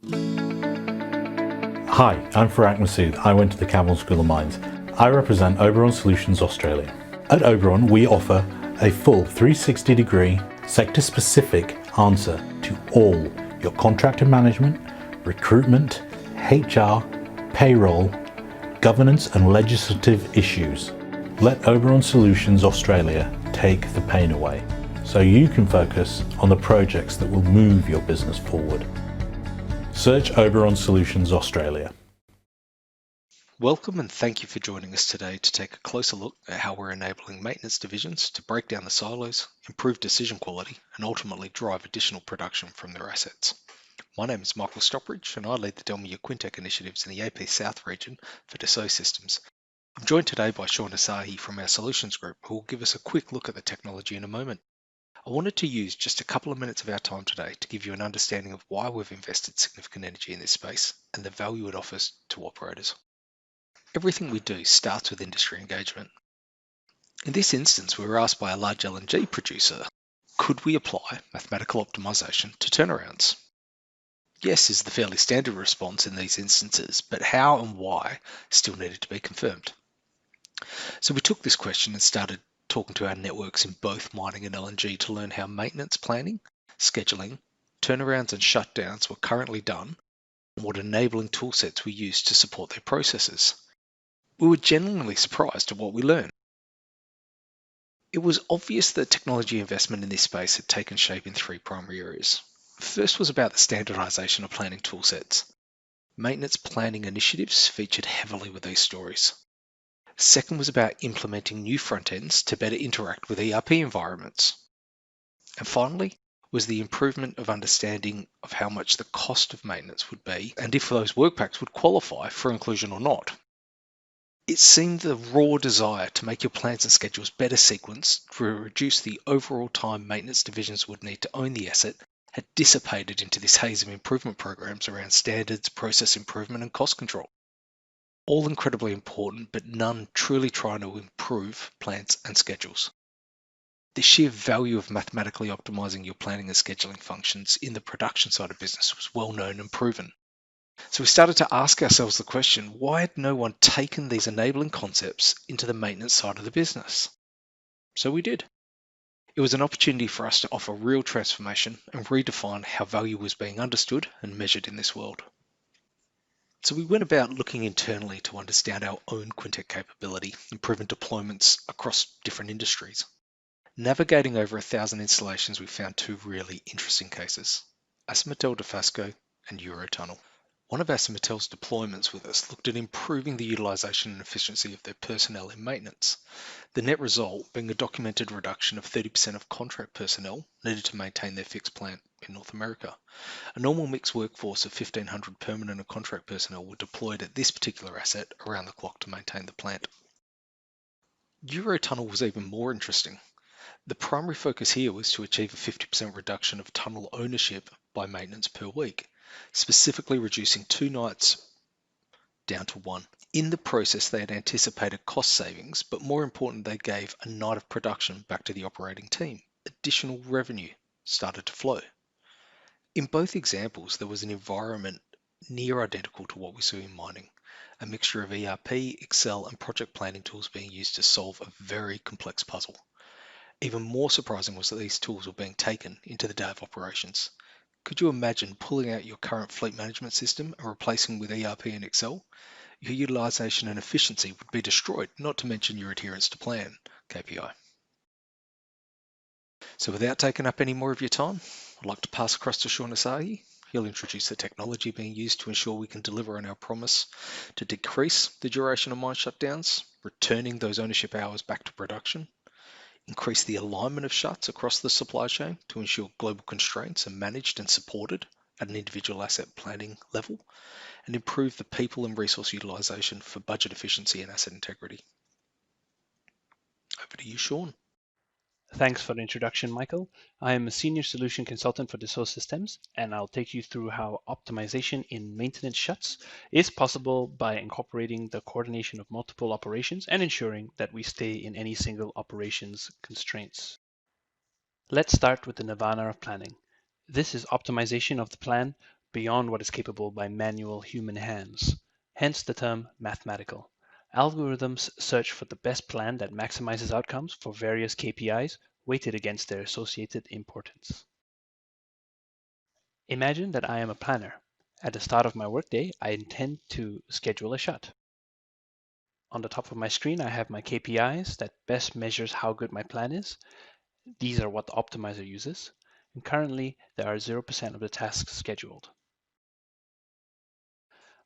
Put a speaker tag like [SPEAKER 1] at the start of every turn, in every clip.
[SPEAKER 1] Hi, I'm Farak Masood. I went to the Cavan School of Mines. I represent Oberon Solutions Australia. At Oberon, we offer a full 360-degree, sector-specific answer to all your contractor management, recruitment, HR, payroll, governance and legislative issues. Let Oberon Solutions Australia take the pain away so you can focus on the projects that will move your business forward. Search Oberon Solutions Australia.
[SPEAKER 2] Welcome and thank you for joining us today to take a closer look at how we're enabling maintenance divisions to break down the silos, improve decision quality, and ultimately drive additional production from their assets. My name is Michael Stockbridge and I lead the DELMIA Quintec initiatives in the AP South region for Dassault Systems. I'm joined today by Sean Ashari from our Solutions Group, who will give us a quick look at the technology in a moment. I wanted to use just a couple of minutes of our time today to give you an understanding of why we've invested significant energy in this space and the value it offers to operators. Everything we do starts with industry engagement. In this instance, we were asked by a large LNG producer, could we apply mathematical optimization to turnarounds? Yes is the fairly standard response in these instances, but how and why still needed to be confirmed. So we took this question and started talking to our networks in both mining and LNG to learn how maintenance planning, scheduling, turnarounds and shutdowns were currently done and what enabling toolsets we used to support their processes. We were genuinely surprised at what we learned. It was obvious that technology investment in this space had taken shape in three primary areas. First was about the standardization of planning toolsets. Maintenance planning initiatives featured heavily with these stories. Second was about implementing new front ends to better interact with ERP environments. And finally was the improvement of understanding of how much the cost of maintenance would be and if those work packs would qualify for inclusion or not. It seemed the raw desire to make your plans and schedules better sequenced to reduce the overall time maintenance divisions would need to own the asset had dissipated into this haze of improvement programs around standards, process improvement and cost control. All incredibly important, but none truly trying to improve plans and schedules. The sheer value of mathematically optimizing your planning and scheduling functions in the production side of business was well known and proven. So we started to ask ourselves the question, why had no one taken these enabling concepts into the maintenance side of the business? So we did. It was an opportunity for us to offer real transformation and redefine how value was being understood and measured in this world. So we went about looking internally to understand our own Quintec capability, improving deployments across different industries. Navigating over 1,000 installations, we found two really interesting cases, ArcelorMittal Dofasco and Eurotunnel. One of ArcelorMittal's deployments with us looked at improving the utilization and efficiency of their personnel in maintenance. The net result being a documented reduction of 30% of contract personnel needed to maintain their fixed plant in North America. A normal mixed workforce of 1,500 permanent and contract personnel were deployed at this particular asset around the clock to maintain the plant. Eurotunnel was even more interesting. The primary focus here was to achieve a 50% reduction of tunnel ownership by maintenance per week, specifically reducing 2 nights down to 1. In the process, they had anticipated cost savings, but more important, they gave a night of production back to the operating team. Additional revenue started to flow. In both examples, there was an environment near identical to what we saw in mining, a mixture of ERP, Excel, and project planning tools being used to solve a very complex puzzle. Even more surprising was that these tools were being taken into the day of operations. Could you imagine pulling out your current fleet management system and replacing with ERP and Excel? Your utilization and efficiency would be destroyed, not to mention your adherence to plan, KPI. So without taking up any more of your time, I'd like to pass across to Sean Ashari. He'll introduce the technology being used to ensure we can deliver on our promise to decrease the duration of mine shutdowns, returning those ownership hours back to production, increase the alignment of shuts across the supply chain to ensure global constraints are managed and supported at an individual asset planning level, and improve the people and resource utilization for budget efficiency and asset integrity. Over to you, Sean.
[SPEAKER 3] Thanks for the introduction, Michael. I am a senior solution consultant for Dassault Systems, and I'll take you through how optimization in maintenance shuts is possible by incorporating the coordination of multiple operations and ensuring that we stay in any single operations constraints. Let's start with the nirvana of planning. This is optimization of the plan beyond what is capable by manual human hands, hence the term mathematical. Algorithms search for the best plan that maximizes outcomes for various KPIs weighted against their associated importance. Imagine that I am a planner. At the start of my workday, I intend to schedule a shut. On the top of my screen, I have my KPIs that best measures how good my plan is. These are what the optimizer uses. And currently, there are 0% of the tasks scheduled.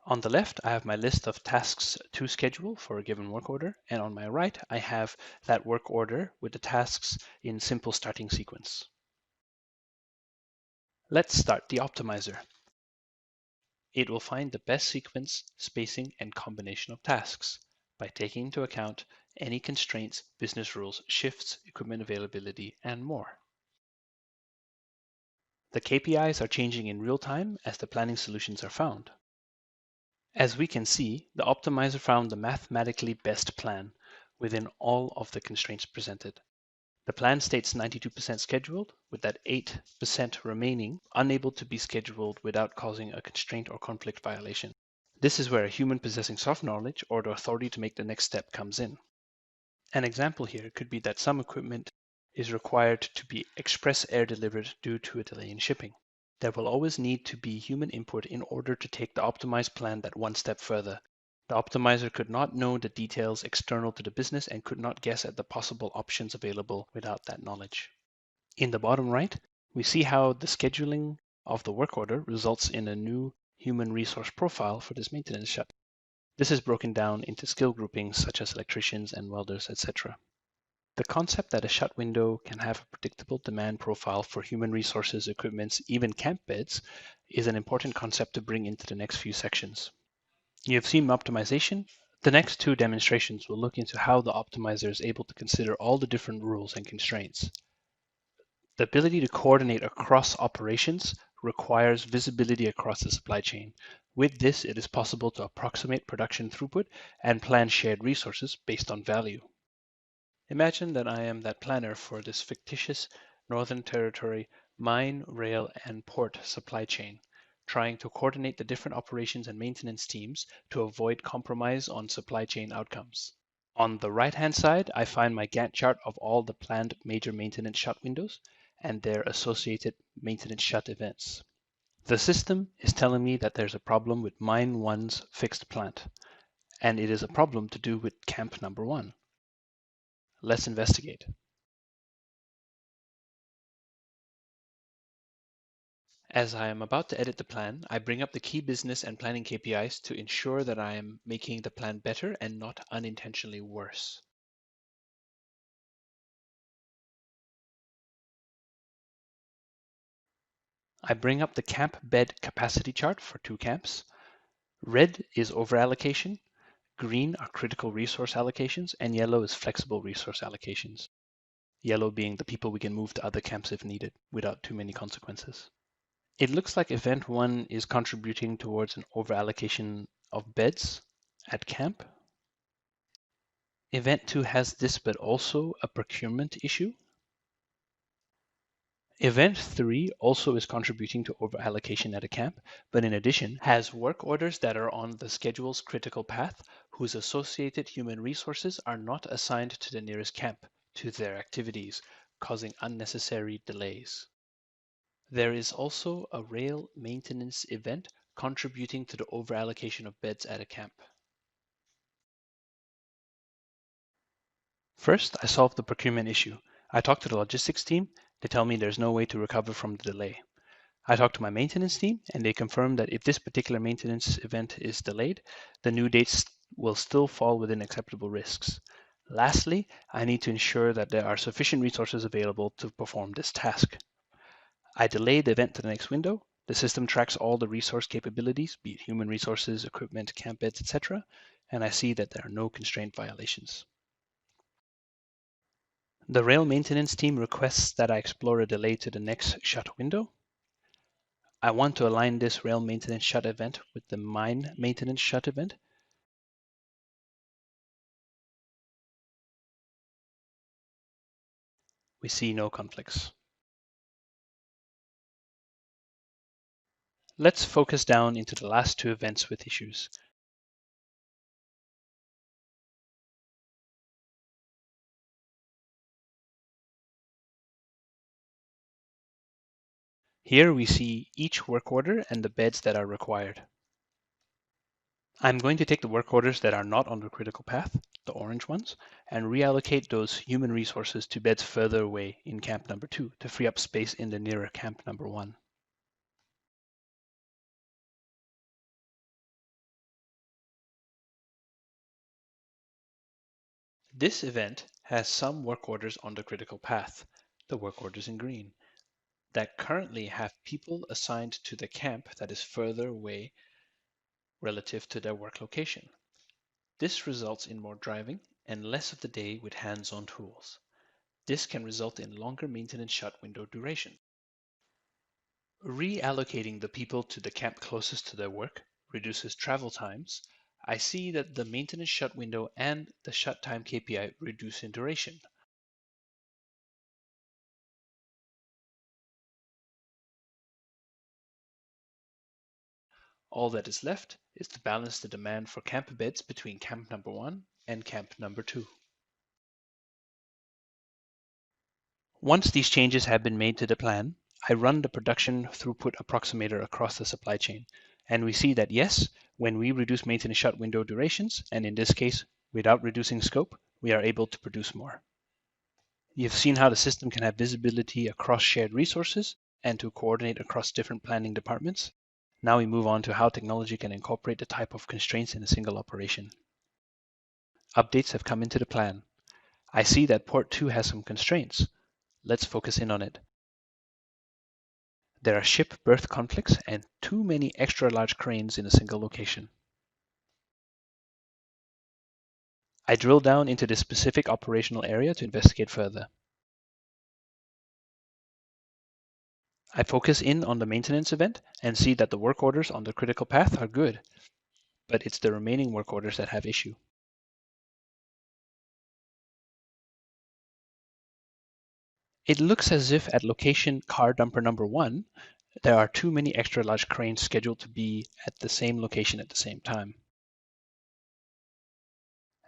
[SPEAKER 3] On the left, I have my list of tasks to schedule for a given work order. And on my right, I have that work order with the tasks in simple starting sequence. Let's start the optimizer. It will find the best sequence, spacing, and combination of tasks by taking into account any constraints, business rules, shifts, equipment availability, and more. The KPIs are changing in real time as the planning solutions are found. As we can see, the optimizer found the mathematically best plan within all of the constraints presented. The plan states 92% scheduled, with that 8% remaining unable to be scheduled without causing a constraint or conflict violation. This is where a human possessing soft knowledge or the authority to make the next step comes in. An example here could be that some equipment is required to be express air delivered due to a delay in shipping. There will always need to be human input in order to take the optimized plan that one step further. The optimizer could not know the details external to the business and could not guess at the possible options available without that knowledge. In the bottom right, we see how the scheduling of the work order results in a new human resource profile for this maintenance shut. This is broken down into skill groupings such as electricians and welders, etc. The concept that a shut window can have a predictable demand profile for human resources, equipments, even camp beds, is an important concept to bring into the next few sections. You have seen optimization. The next two demonstrations will look into how the optimizer is able to consider all the different rules and constraints. The ability to coordinate across operations requires visibility across the supply chain. With this, it is possible to approximate production throughput and plan shared resources based on value. Imagine that I am that planner for this fictitious Northern Territory mine, rail, and port supply chain, trying to coordinate the different operations and maintenance teams to avoid compromise on supply chain outcomes. On the right-hand side, I find my Gantt chart of all the planned major maintenance shut windows and their associated maintenance shut events. The system is telling me that there's a problem with Mine 1's fixed plant, and it is a problem to do with camp number 1. Let's investigate. As I am about to edit the plan, I bring up the key business and planning KPIs to ensure that I am making the plan better and not unintentionally worse. I bring up the camp bed capacity chart for 2 camps. Red is overallocation, green are critical resource allocations, and yellow is flexible resource allocations. Yellow being the people we can move to other camps if needed without too many consequences. It looks like event 1 is contributing towards an overallocation of beds at camp. Event 2 has this, but also a procurement issue. Event 3 also is contributing to overallocation at a camp, but in addition has work orders that are on the schedule's critical path whose associated human resources are not assigned to the nearest camp to their activities, causing unnecessary delays. There is also a rail maintenance event contributing to the overallocation of beds at a camp. First, I solved the procurement issue. I talked to the logistics team. They tell me there's no way to recover from the delay. I talked to my maintenance team, and they confirm that if this particular maintenance event is delayed, the new dates will still fall within acceptable risks. Lastly, I need to ensure that there are sufficient resources available to perform this task. I delay the event to the next window. The system tracks all the resource capabilities, be it human resources, equipment, camp beds, etc., and I see that there are no constraint violations. The rail maintenance team requests that I explore a delay to the next shut window. I want to align this rail maintenance shut event with the mine maintenance shut event. We see no conflicts. Let's focus down into the last two events with issues. Here we see each work order and the beds that are required. I'm going to take the work orders that are not on the critical path, the orange ones, and reallocate those human resources to beds further away in camp number 2 to free up space in the nearer camp number 1. This event has some work orders on the critical path, the work orders in green, that currently have people assigned to the camp that is further away relative to their work location. This results in more driving and less of the day with hands-on tools. This can result in longer maintenance shut window duration. Reallocating the people to the camp closest to their work reduces travel times. I see that the maintenance shut window and the shut time KPI reduce in duration. All that is left is to balance the demand for camp beds between camp number 1 and camp number 2. Once these changes have been made to the plan, I run the production throughput approximator across the supply chain, and we see that yes, when we reduce maintenance shut window durations, and in this case, without reducing scope, we are able to produce more. You've seen how the system can have visibility across shared resources and to coordinate across different planning departments. Now we move on to how technology can incorporate the type of constraints in a single operation. Updates have come into the plan. I see that port 2 has some constraints. Let's focus in on it. There are ship berth conflicts and too many extra large cranes in a single location. I drill down into this specific operational area to investigate further. I focus in on the maintenance event and see that the work orders on the critical path are good, but it's the remaining work orders that have issue. It looks as if at location car dumper number 1, there are too many extra large cranes scheduled to be at the same location at the same time,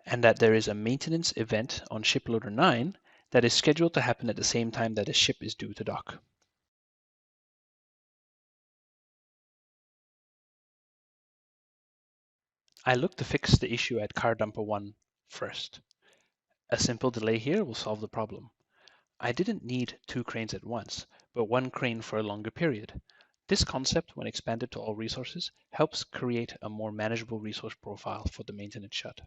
[SPEAKER 3] and that there is a maintenance event on ship loader 9 that is scheduled to happen at the same time that a ship is due to dock. I look to fix the issue at car dumper 1 first. A simple delay here will solve the problem. I didn't need 2 cranes at once, but 1 crane for a longer period. This concept, when expanded to all resources, helps create a more manageable resource profile for the maintenance shut.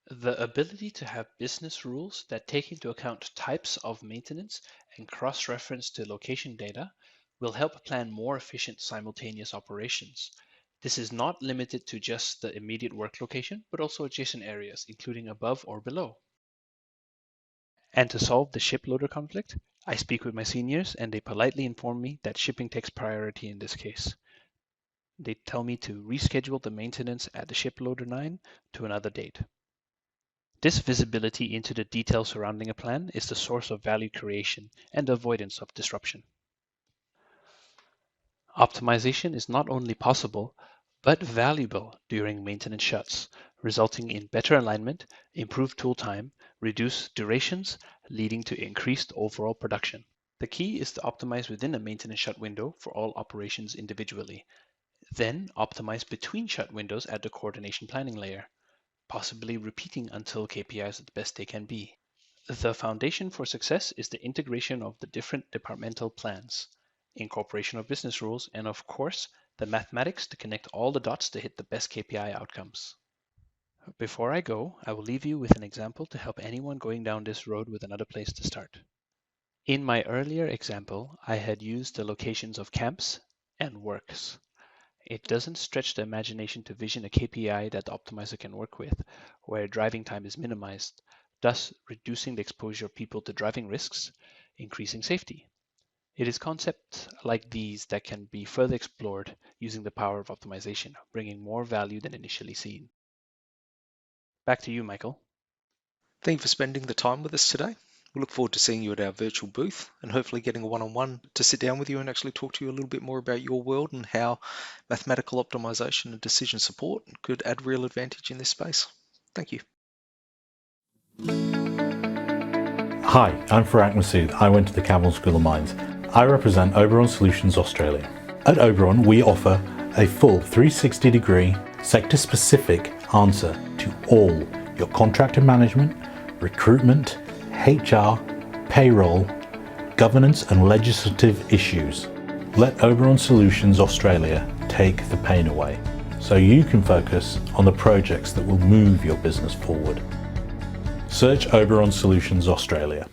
[SPEAKER 3] The ability to have business rules that take into account types of maintenance and cross-reference to location data will help plan more efficient simultaneous operations. This is not limited to just the immediate work location, but also adjacent areas, including above or below. And to solve the ship loader conflict, I speak with my seniors and they politely inform me that shipping takes priority in this case. They tell me to reschedule the maintenance at the ship loader 9 to another date. This visibility into the details surrounding a plan is the source of value creation and avoidance of disruption. Optimization is not only possible, but valuable during maintenance shuts, resulting in better alignment, improved tool time, reduced durations, leading to increased overall production. The key is to optimize within a maintenance shut window for all operations individually, then optimize between shut windows at the coordination planning layer, possibly repeating until KPIs are the best they can be. The foundation for success is the integration of the different departmental plans, incorporation of business rules, and of course, the mathematics to connect all the dots to hit the best KPI outcomes. Before I go, I will leave you with an example to help anyone going down this road with another place to start. In my earlier example, I had used the locations of camps and works. It doesn't stretch the imagination to vision a KPI that the optimizer can work with, where driving time is minimized, thus reducing the exposure of people to driving risks, increasing safety. It is concepts like these that can be further explored using the power of optimization, bringing more value than initially seen. Back to you, Michael.
[SPEAKER 2] Thank you for spending the time with us today. We look forward to seeing you at our virtual booth and hopefully getting a one-on-one to sit down with you and actually talk to you a little bit more about your world and how mathematical optimization and decision support could add real advantage in this space. Thank you.
[SPEAKER 1] Hi, I'm Farak Masood. I went to the Cavan School of Mines. I represent Oberon Solutions Australia. At Oberon, we offer a full 360-degree, sector-specific answer to all your contractor management, recruitment, HR, payroll, governance and legislative issues. Let Oberon Solutions Australia take the pain away so you can focus on the projects that will move your business forward. Search Oberon Solutions Australia.